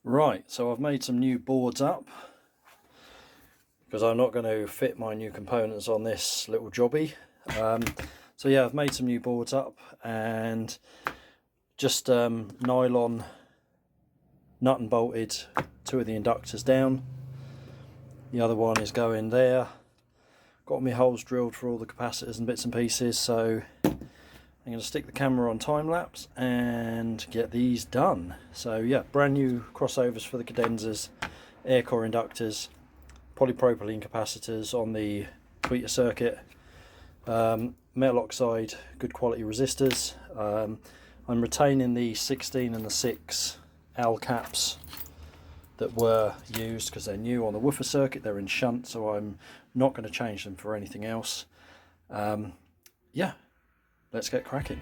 Right, so I've made some new boards up because I'm not going to fit my new components on this little jobby. So yeah, I've made some new boards up and just nylon nut and bolted two of the inductors down. The other one is going there. Got my holes drilled for all the capacitors and bits and pieces, so I'm going to stick the camera on time lapse and get these done. So yeah, brand new crossovers for the Cadenzas, air core inductors, polypropylene capacitors on the tweeter circuit, metal oxide good quality resistors. I'm retaining the 16 and the 6 Al caps that were used because they're new on the woofer circuit. They're in shunt, so I'm not going to change them for anything else. Yeah, let's get cracking.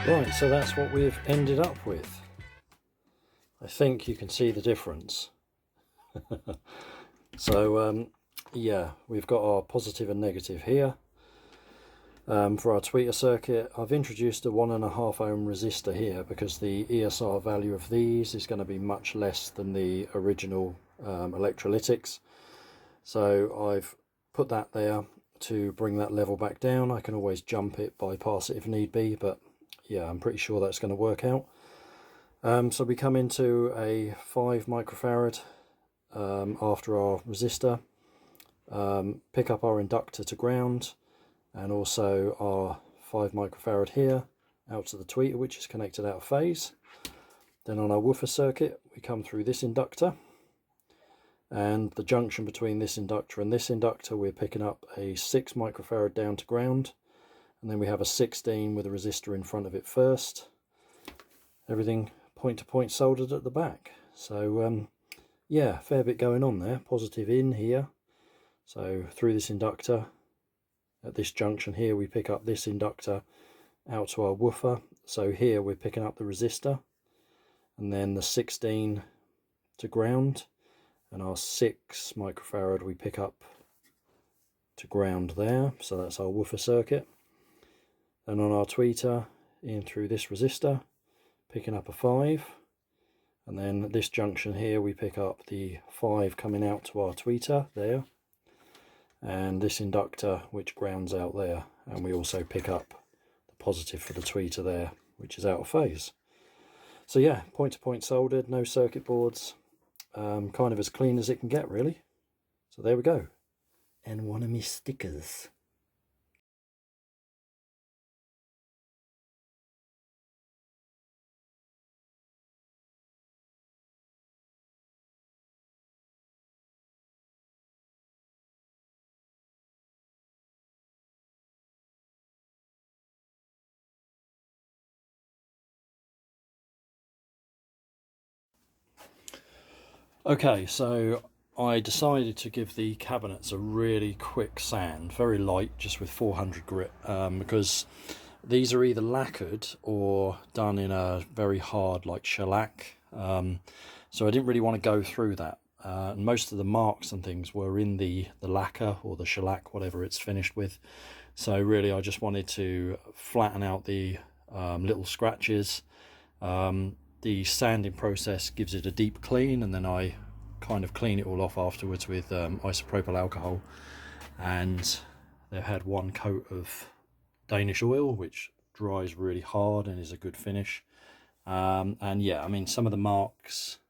Right, so that's what we've ended up with. I think you can see the difference. So yeah, we've got our positive and negative here. For our tweeter circuit, I've introduced a 1.5 ohm resistor here because the ESR value of these is going to be much less than the original electrolytics. So I've put that there to bring that level back down. I can always jump it, bypass it if need be, but yeah, I'm pretty sure that's going to work out. So we come into a 5 microfarad after our resistor, pick up our inductor to ground, and also our 5 microfarad here out to the tweeter, which is connected out of phase. Then on our woofer circuit, we come through this inductor, and the junction between this inductor and this inductor, we're picking up a 6 microfarad down to ground. And then we have a 16 with a resistor in front of it first. Everything point to point soldered at the back. So yeah, fair bit going on there. Positive in here. So through this inductor, at this junction here, we pick up this inductor out to our woofer. So here we're picking up the resistor, and then the 16 to ground. and our 6 microfarad we pick up to ground there, so that's our woofer circuit. And on our tweeter, in through this resistor, picking up a 5, and then at this junction here we pick up the 5 coming out to our tweeter there, and this inductor which grounds out there, and we also pick up the positive for the tweeter there, which is out of phase. So yeah, point to point soldered, no circuit boards, kind of as clean as it can get really. So there we go. And one of my stickers. Okay, so I decided to give the cabinets a really quick sand, very light, just with 400 grit, because these are either lacquered or done in a very hard, like shellac. So I didn't really want to go through that. And most of the marks and things were in the lacquer or the shellac, whatever it's finished with. So really, I just wanted to flatten out the little scratches. The sanding process gives it a deep clean, and then I kind of clean it all off afterwards with isopropyl alcohol. And they've had one coat of Danish oil, which dries really hard and is a good finish. And yeah, I mean, some of the marks,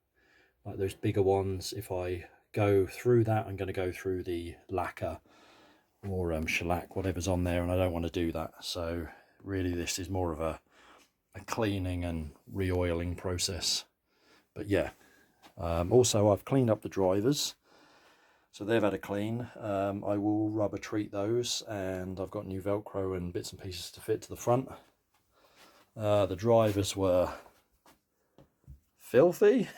like those bigger ones, if I go through that, I'm going to go through the lacquer or shellac, whatever's on there, and I don't want to do that. So really this is more of a cleaning and re-oiling process. But yeah, also I've cleaned up the drivers, so they've had a clean. I will rubber treat those, and I've got new Velcro and bits and pieces to fit to the front. The drivers were filthy.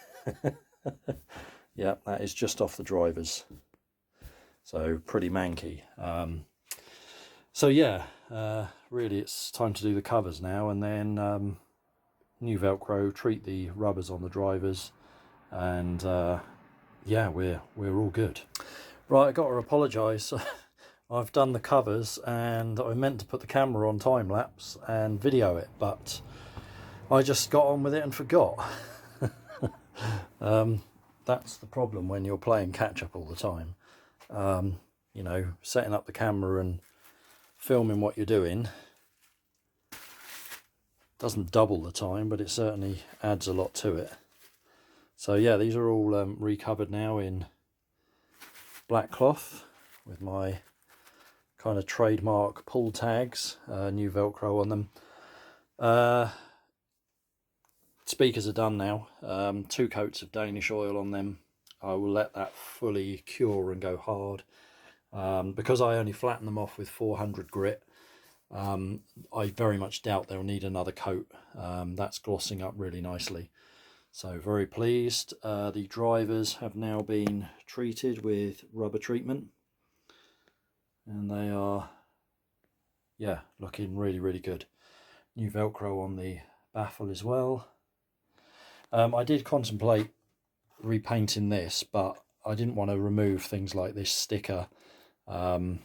Yeah, that is just off the drivers, so pretty manky. So yeah, really it's time to do the covers now, and then new Velcro, treat the rubbers on the drivers, and yeah, we're all good. Right, I got to apologise. I've done the covers, and I meant to put the camera on time lapse and video it, but I just got on with it and forgot. That's the problem when you're playing catch up all the time. You know, setting up the camera and filming what you're doing doesn't double the time, but it certainly adds a lot to it. So yeah, these are all recovered now in black cloth with my kind of trademark pull tags, new Velcro on them. Speakers are done now, 2 coats of Danish oil on them. I will let that fully cure and go hard. Because I only flatten them off with 400 grit, I very much doubt they'll need another coat. That's glossing up really nicely. So very pleased. The drivers have now been treated with rubber treatment, and they are, yeah, looking really, really good. New Velcro on the baffle as well. I did contemplate repainting this, but I didn't want to remove things like this sticker. I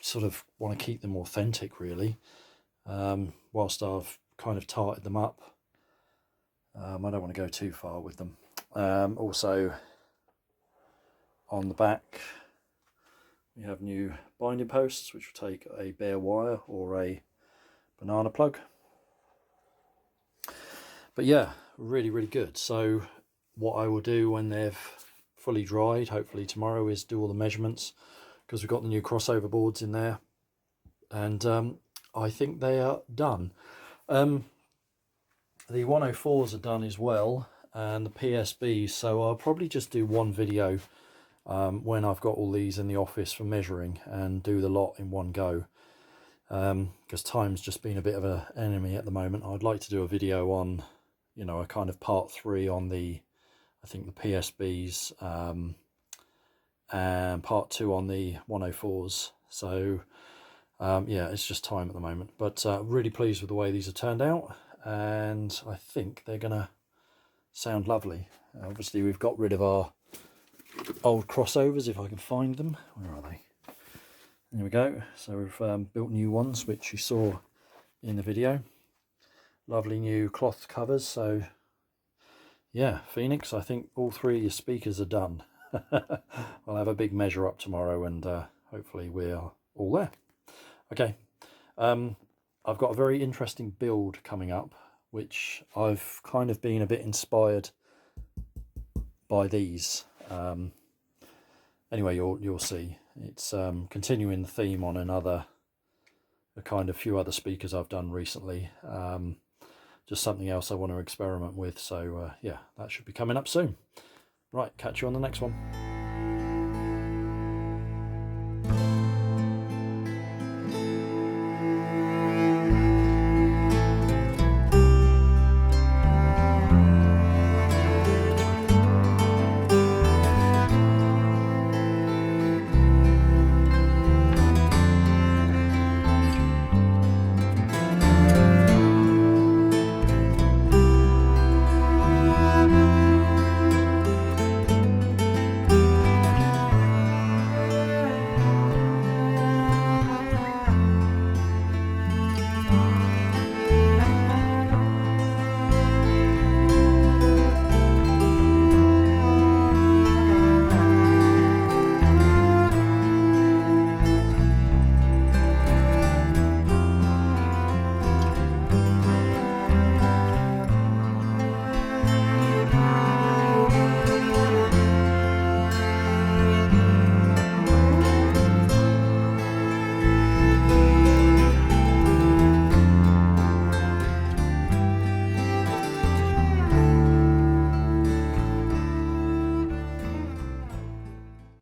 sort of want to keep them authentic, really, whilst I've kind of tarted them up. I don't want to go too far with them. Also, on the back, we have new binding posts, which will take a bare wire or a banana plug. But yeah, really, really good. So what I will do when they've fully dried, hopefully tomorrow, is do all the measurements, because we've got the new crossover boards in there, and I think they are done. The 104s are done as well, and the PSBs, so I'll probably just do one video when I've got all these in the office for measuring, and do the lot in one go, because time's just been a bit of an enemy at the moment. I'd like to do a video on, you know, a kind of part 3 on the, I think, the PSBs, and part 2 on the 104s. So yeah, it's just time at the moment, but really pleased with the way these have turned out, and I think they're gonna sound lovely. Obviously we've got rid of our old crossovers if I can find them. Where are they? There we go. So we've built new ones, which you saw in the video. Lovely new cloth covers. So yeah, Phoenix, I think all 3 of your speakers are done. I'll have a big measure up tomorrow, and hopefully we're all there. Okay, I've got a very interesting build coming up, which I've kind of been a bit inspired by these. Anyway, you'll see. It's continuing the theme on a kind of few other speakers I've done recently. Just something else I want to experiment with. So yeah, that should be coming up soon. Right, catch you on the next one.